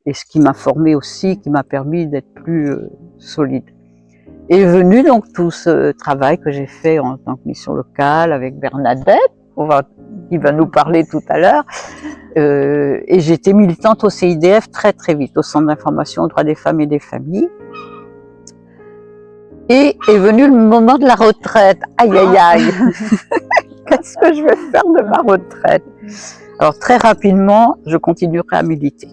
et ce qui m'a formé aussi, qui m'a permis d'être plus solide. Et est venu donc tout ce travail que j'ai fait en tant que mission locale avec Bernadette, qui va nous parler tout à l'heure. Et j'étais militante au CIDF très très vite, au Centre d'information aux droits des femmes et des familles. Et est venu le moment de la retraite. Aïe aïe aïe. Qu'est-ce que je vais faire de ma retraite? Alors très rapidement, je continuerai à militer.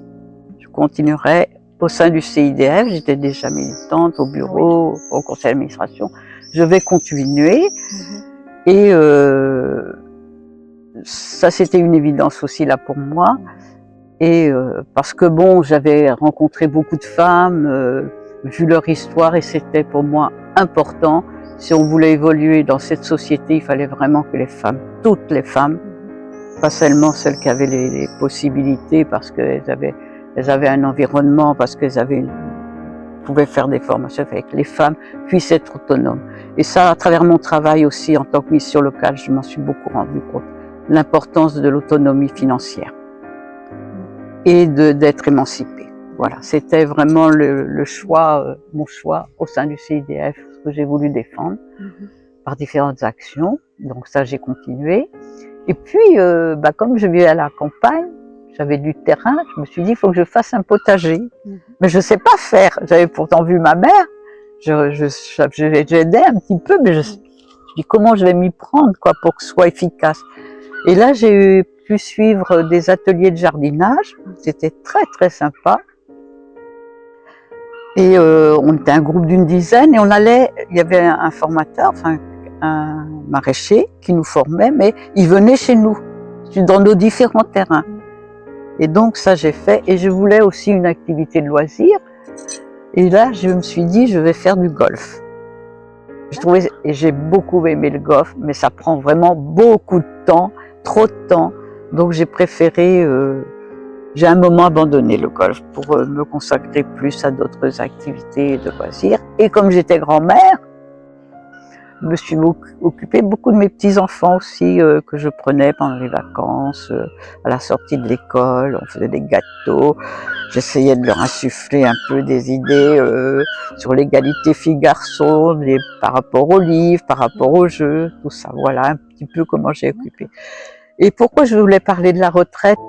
Je continuerai au sein du CIDF, j'étais déjà militante au bureau, au conseil d'administration. Je vais continuer. Et ça, c'était une évidence aussi là pour moi. Et parce que bon, j'avais rencontré beaucoup de femmes, vu leur histoire, et c'était pour moi important. Si on voulait évoluer dans cette société, il fallait vraiment que les femmes, toutes les femmes, pas seulement celles qui avaient les possibilités parce qu'elles avaient un environnement, parce qu'elles pouvaient faire des formations avec les femmes, puissent être autonomes. Et ça, à travers mon travail aussi en tant que mission locale, je m'en suis beaucoup rendu compte. L'importance de l'autonomie financière et d'être émancipée. Voilà, c'était vraiment le choix, mon choix au sein du CIDF, ce que j'ai voulu défendre par différentes actions. Donc ça, j'ai continué. Et puis, comme je vivais à la campagne, j'avais du terrain, je me suis dit, il faut que je fasse un potager. Mais je ne sais pas faire. J'avais pourtant vu ma mère, j'aidais un petit peu, mais je dis comment je vais m'y prendre quoi, pour que ce soit efficace. Et là, j'ai pu suivre des ateliers de jardinage, c'était très très sympa. Et on était un groupe d'une dizaine et il y avait un formateur, enfin un maraîcher qui nous formait, mais il venait chez nous, dans nos différents terrains. Et donc ça j'ai fait, et je voulais aussi une activité de loisir. Et là je me suis dit, je vais faire du golf. Et j'ai beaucoup aimé le golf, mais ça prend vraiment beaucoup de temps, trop de temps. Donc j'ai préféré, j'ai un moment abandonné le golf pour me consacrer plus à d'autres activités de loisirs. Et comme j'étais grand-mère, je me suis occupée beaucoup de mes petits-enfants aussi, que je prenais pendant les vacances, à la sortie de l'école, on faisait des gâteaux. J'essayais de leur insuffler un peu des idées sur l'égalité filles-garçons, par rapport aux livres, par rapport aux jeux, tout ça. Voilà un petit peu comment j'ai occupé. Et pourquoi je voulais parler de la retraite?